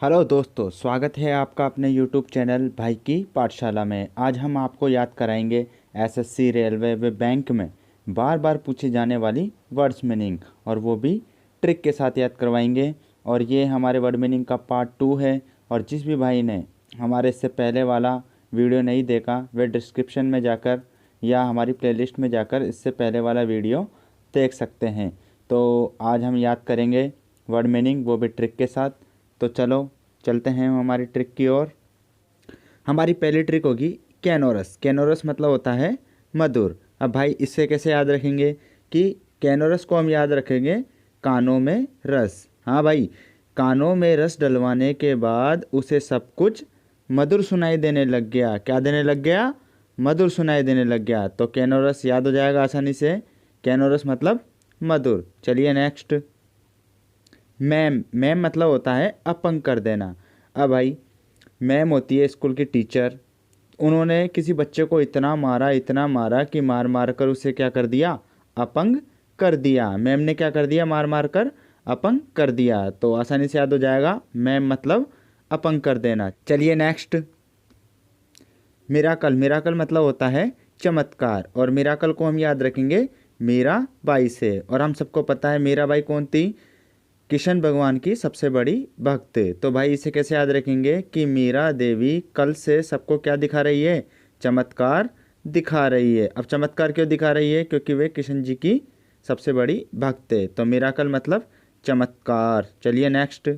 Hello दोस्तों, स्वागत है आपका अपने YouTube चैनल भाई की पाठशाला में। आज हम आपको याद कराएंगे एसएससी, रेलवे व बैंक में बार बार पूछे जाने वाली वर्ड्स मीनिंग, और वो भी ट्रिक के साथ याद करवाएंगे। और ये हमारे वर्ड मीनिंग का पार्ट 2 है। और जिस भी भाई ने हमारे इससे पहले वाला वीडियो नहीं देखा, वे डिस्क्रिप्शन में जाकर या हमारी प्लेलिस्ट में जाकर इससे पहले वाला वीडियो देख सकते हैं। तो आज हम याद करेंगे वर्ड मीनिंग, वो भी ट्रिक के साथ। तो चलो चलते हैं हम हमारी ट्रिक की ओर। हमारी पहली ट्रिक होगी कैनोरस। कैनोरस मतलब होता है मधुर। अब भाई इससे कैसे याद रखेंगे कि कैनोरस को हम याद रखेंगे कानों में रस। हाँ भाई, कानों में रस डलवाने के बाद उसे सब कुछ मधुर सुनाई देने लग गया। क्या देने लग गया? मधुर सुनाई देने लग गया। तो कैनोरस याद हो जाएगा आसानी से। कैनोरस मतलब मधुर। चलिए नेक्स्ट। मैम। मैम मतलब होता है अपंग कर देना। अब भाई मैम होती है स्कूल की टीचर। उन्होंने किसी बच्चे को इतना मारा कि मार मार कर उसे क्या कर दिया? अपंग कर दिया। मैम ने क्या कर दिया? मार मार कर अपंग कर दिया। तो आसानी से याद हो जाएगा, मैम मतलब अपंग कर देना। चलिए नेक्स्ट। मिराकल। मिराकल मतलब होता है चमत्कार। और मिराकल को हम याद रखेंगे मीरा बाई से। और हम सबको पता है मीरा बाई कौन थी? कृष्ण भगवान की सबसे बड़ी भक्त। तो भाई इसे कैसे याद रखेंगे कि मीरा देवी कल से सबको क्या दिखा रही है? चमत्कार दिखा रही है। अब चमत्कार क्यों दिखा रही है? क्योंकि वे कृष्ण जी की सबसे बड़ी भक्त है। तो मिराकल मतलब चमत्कार। चलिए नेक्स्ट।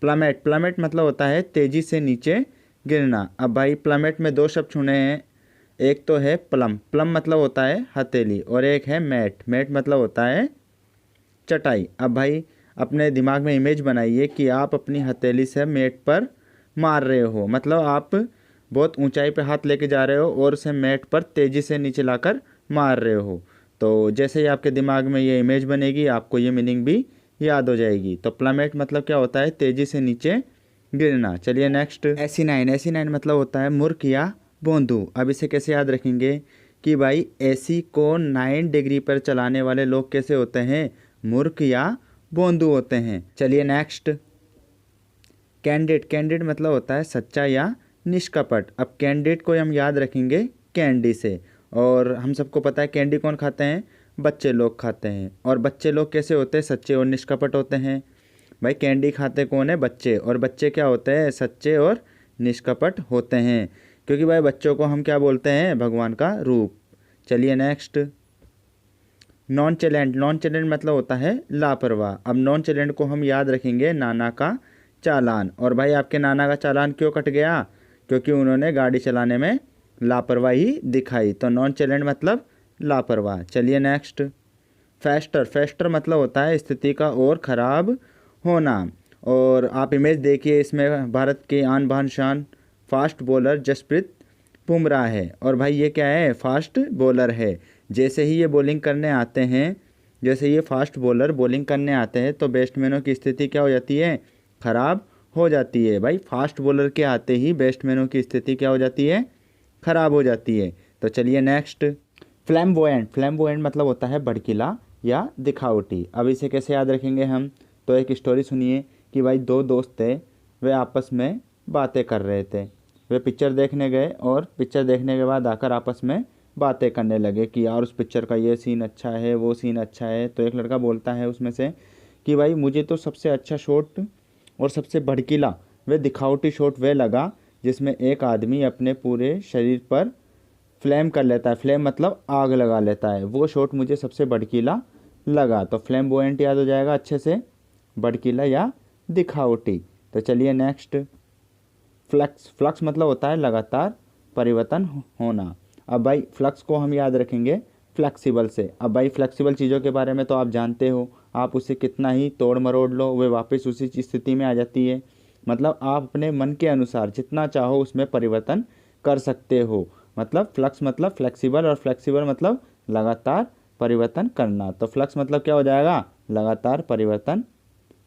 प्लमेट। प्लमेट मतलब होता है तेजी से नीचे गिरना। अब भाई प्लमेट में दो शब्द चुने हैं। एक तो है प्लम। प्लम मतलब होता है हथेली। और एक है मैट। मैट मतलब होता है चटाई। अब भाई अपने दिमाग में इमेज बनाइए कि आप अपनी हथेली से मैट पर मार रहे हो। मतलब आप बहुत ऊंचाई पर हाथ लेके जा रहे हो और उसे मैट पर तेज़ी से नीचे लाकर मार रहे हो। तो जैसे ही आपके दिमाग में ये इमेज बनेगी, आपको ये मीनिंग भी याद हो जाएगी। तो प्लमेट मतलब क्या होता है? तेज़ी से नीचे गिरना। चलिए नेक्स्ट। एसिनाइन। एसिनाइन मतलब होता है मूर्ख या बोंदू। अब इसे कैसे याद रखेंगे कि भाई एसी को 9 डिग्री पर चलाने वाले लोग कैसे होते हैं? मूर्ख या बोंदू होते हैं। चलिए नेक्स्ट। कैंडिड। कैंडिड मतलब होता है सच्चा या निष्कपट। अब कैंडिड को हम याद रखेंगे कैंडी से। और हम सबको पता है कैंडी कौन खाते हैं? बच्चे लोग खाते हैं। और बच्चे लोग कैसे होते हैं? सच्चे और निष्कपट होते हैं। भाई कैंडी खाते कौन है? बच्चे। और बच्चे क्या होते हैं? सच्चे और निष्कपट होते हैं। क्योंकि भाई बच्चों को हम क्या बोलते हैं? भगवान का रूप। चलिए नेक्स्ट। नॉन चैलेंट। नॉन चैलेंट मतलब होता है लापरवाह। अब नॉन चैलेंट को हम याद रखेंगे नाना का चालान। और भाई आपके नाना का चालान क्यों कट गया? क्योंकि उन्होंने गाड़ी चलाने में लापरवाही दिखाई। तो नॉन चैलेंट मतलब लापरवाह। चलिए नेक्स्ट। फेस्टर। फेस्टर मतलब होता है स्थिति का और ख़राब होना। और आप इमेज देखिए, इसमें भारत के आन बान शान फास्ट बॉलर जसप्रीत बुमराह है। और भाई ये क्या है? फास्ट बॉलर है। जैसे ही ये बॉलिंग करने आते हैं, जैसे ये फास्ट बॉलर बॉलिंग करने आते हैं तो बैट्समैनों की स्थिति क्या हो जाती है? ख़राब हो जाती है। भाई फास्ट बॉलर के आते ही बैट्समैनों की स्थिति क्या हो जाती है? ख़राब हो जाती है। तो चलिए नेक्स्ट। फ्लैम्बोयेंट। फ्लैम्बोयेंट मतलब होता है भड़कीला या दिखावटी। अब इसे कैसे याद रखेंगे हम? तो एक स्टोरी सुनिए कि भाई दो दोस्त थे, वे आपस में बातें कर रहे थे। वे पिक्चर देखने गए और पिक्चर देखने के बाद आकर आपस में बातें करने लगे कि यार उस पिक्चर का ये सीन अच्छा है, वो सीन अच्छा है। तो एक लड़का बोलता है उसमें से कि भाई मुझे तो सबसे अच्छा शॉट और सबसे भड़कीला वे दिखावटी शॉट वे लगा जिसमें एक आदमी अपने पूरे शरीर पर फ्लेम कर लेता है। फ्लेम मतलब आग लगा लेता है। वो शॉट मुझे सबसे भड़कीला लगा। तो फ्लैम्बोयेंट याद हो जाएगा अच्छे से, भड़कीला या दिखावटी। तो चलिए नेक्स्ट। फ्लक्स। फ्लक्स मतलब होता है लगातार परिवर्तन होना। अब भाई फ्लक्स को हम याद रखेंगे फ्लेक्सिबल से। अब भाई फ्लेक्सिबल चीज़ों के बारे में तो आप जानते हो, आप उसे कितना ही तोड़ मरोड़ लो वे वापस उसी स्थिति में आ जाती है। मतलब आप अपने मन के अनुसार जितना चाहो उसमें परिवर्तन कर सकते हो। मतलब फ्लक्स मतलब फ्लेक्सिबल, और फ्लेक्सिबल मतलब लगातार परिवर्तन करना। तो फ्लक्स मतलब क्या हो जाएगा? लगातार परिवर्तन।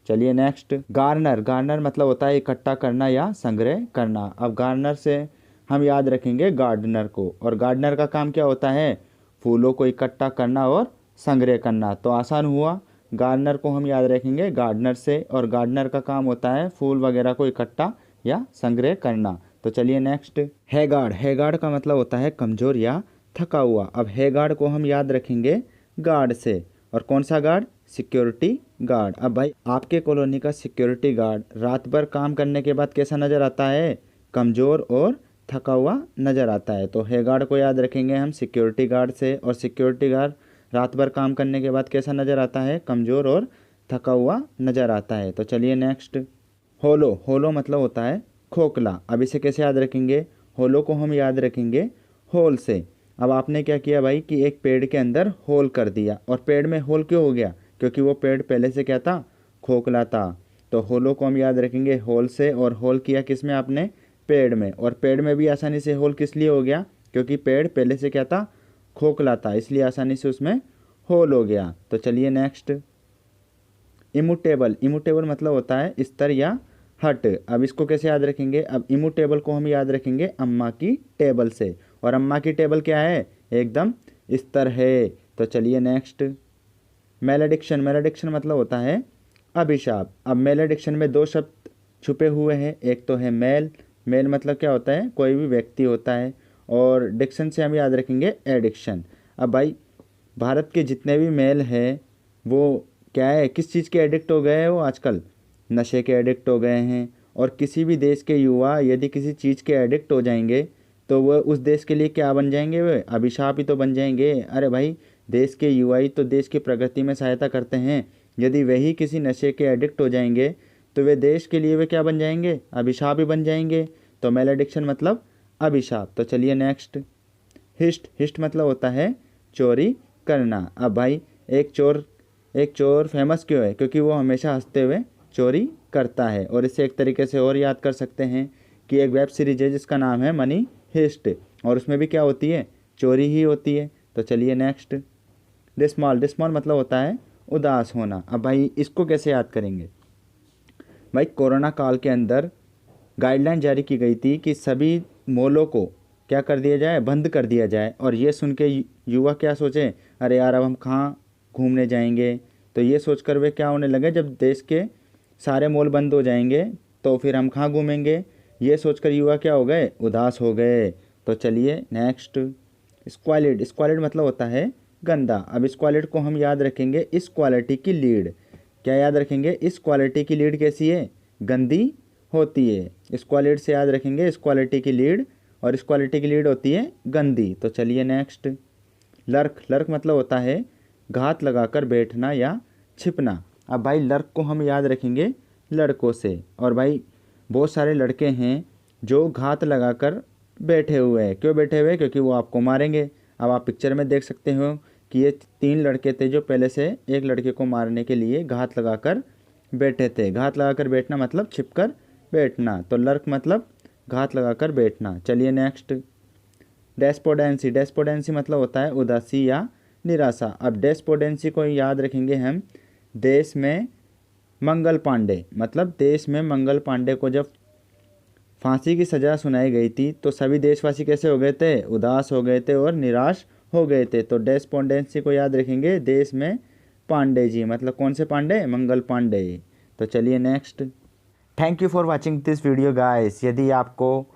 चलिए नेक्स्ट। गार्नर। गार्नर मतलब होता है इकट्ठा करना या संग्रह करना। अब गार्नर से हम याद रखेंगे गार्डनर को। और गार्डनर का काम क्या होता है? फूलों को इकट्ठा करना और संग्रह करना। तो आसान हुआ। गार्डनर को हम याद रखेंगे गार्डनर से, और गार्डनर का काम होता है फूल वगैरह को इकट्ठा या संग्रह करना। तो चलिए नेक्स्ट, हैगार्ड। हैगार्ड का मतलब होता है कमज़ोर या थका हुआ। अब हैगार्ड को हम याद रखेंगे गार्ड से, और कौन सा गार्ड? Security guard. अब भाई आपके कॉलोनी का सिक्योरिटी गार्ड रात भर काम करने के बाद कैसा नज़र आता है? कमज़ोर और थका हुआ नज़र आता है। तो हैगार्ड को याद रखेंगे हम सिक्योरिटी गार्ड से, और सिक्योरिटी गार्ड रात भर काम करने के बाद कैसा नज़र आता है? कमज़ोर और थका हुआ नज़र आता है। तो चलिए नेक्स्ट, होलो। होलो मतलब होता है खोखला। अब इसे कैसे याद रखेंगे? होलो को हम याद रखेंगे होल से। अब आपने क्या किया भाई कि एक पेड़ के अंदर होल कर दिया, और पेड़ में होल क्यों हो गया? क्योंकि वो पेड़ पहले से क्या था? खोखला था। तो होलो को हम याद रखेंगे होल से, और होल किया किस में आपने? पेड़ में। और पेड़ में भी आसानी से होल किस लिए हो गया? क्योंकि पेड़ पहले से क्या था? खोखला था, इसलिए आसानी से उसमें होल हो गया। तो चलिए नेक्स्ट, इमुटेबल। इमुटेबल मतलब होता है स्तर या हट। अब इसको कैसे याद रखेंगे? अब इमुटेबल को हम याद रखेंगे अम्मा की टेबल से, और अम्मा की टेबल क्या है? एकदम स्तर है। तो चलिए नेक्स्ट, मैलेडिक्शन। मैलेडिक्शन मतलब होता है अभिशाप। अब मैलेडिक्शन में दो शब्द छुपे हुए हैं, एक तो है मेल। मेल मतलब क्या होता है? कोई भी व्यक्ति होता है, और डिक्शन से हम याद रखेंगे एडिक्शन। अब भाई भारत के जितने भी मेल हैं वो क्या है? किस चीज़ के एडिक्ट हो गए हैं? वो आजकल नशे के एडिक्ट हो गए हैं। और किसी भी देश के युवा यदि किसी चीज़ के एडिक्ट हो जाएंगे तो वह उस देश के लिए क्या बन जाएंगे? वे अभिशाप ही तो बन जाएंगे। अरे भाई देश के युवा ही तो देश की प्रगति में सहायता करते हैं। यदि वही किसी नशे के एडिक्ट हो जाएंगे तो वे देश के लिए वे क्या बन जाएंगे? अभिशाप ही बन जाएंगे। तो मेल एडिक्शन मतलब अभिशाप। तो चलिए नेक्स्ट, हिस्ट। हिस्ट मतलब होता है चोरी करना। अब भाई एक चोर फेमस क्यों है? क्योंकि वो हमेशा हंसते हुए चोरी करता है। और इसे एक तरीके से और याद कर सकते हैं कि एक वेब सीरीज है जिसका नाम है मनी हिस्ट, और उसमें भी क्या होती है? चोरी ही होती है। तो चलिए नेक्स्ट, डिसमॉल। डिसमॉल मतलब होता है उदास होना। अब भाई इसको कैसे याद करेंगे? भाई कोरोना काल के अंदर गाइडलाइन जारी की गई थी कि सभी मॉलों को क्या कर दिया जाए? बंद कर दिया जाए। और ये सुन के युवा क्या सोचें? अरे यार अब हम कहाँ घूमने जाएंगे? तो ये सोचकर वे क्या होने लगे, जब देश के सारे मॉल बंद हो जाएंगे तो फिर हम कहाँ घूमेंगे? ये सोचकर युवा क्या हो गए? उदास हो गए। तो चलिए नेक्स्ट, स्क्वालिड। स्क्वालिड मतलब होता है गंदा। अब स्क्वालिड को हम याद रखेंगे इस क्वालिटी की लीड। क्या याद रखेंगे? इस क्वालिटी की लीड कैसी है? गंदी होती है। स्क्वालिड से याद रखेंगे इस क्वालिटी की लीड, और इस क्वालिटी की लीड होती है गंदी। तो चलिए नेक्स्ट, लर्क। लर्क मतलब होता है घात लगाकर बैठना या छिपना। अब भाई लर्क को हम याद रखेंगे लड़कों से, और भाई बहुत सारे लड़के हैं जो घात लगाकर बैठे हुए हैं। क्यों बैठे हुए हैं? क्योंकि वो आपको मारेंगे। अब आप पिक्चर में देख सकते हो कि ये 3 लड़के थे जो पहले से एक लड़के को मारने के लिए घात लगाकर बैठे थे। घात लगाकर बैठना मतलब छिपकर बैठना। तो लर्क मतलब घात लगाकर बैठना। चलिए नेक्स्ट, डेस्पोडेंसी। डेस्पोडेंसी मतलब होता है उदासी या निराशा। अब डेस्पोडेंसी को याद रखेंगे हम देश में मंगल पांडे। मतलब देश में मंगल पांडे को जब फांसी की सज़ा सुनाई गई थी तो सभी देशवासी कैसे हो गए थे? उदास हो गए थे और निराश हो गए थे। तो डेस्पोडेंसी को याद रखेंगे देश में पांडे जी, मतलब कौन से पांडे? मंगल पांडे। तो चलिए next, thank you for watching this video guys. यदि आपको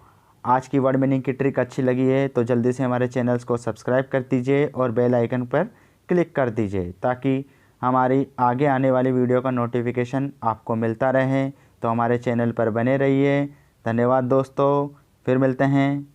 आज की वर्ड मीनिंग की ट्रिक अच्छी लगी है तो जल्दी से हमारे चैनल्स को सब्सक्राइब कर दीजिए और बेल आइकन पर क्लिक कर दीजिए ताकि हमारी आगे आने वाली वीडियो का नोटिफिकेशन आपको मिलता रहे। तो हमारे चैनल पर बने रहिए। धन्यवाद दोस्तों, फिर मिलते हैं।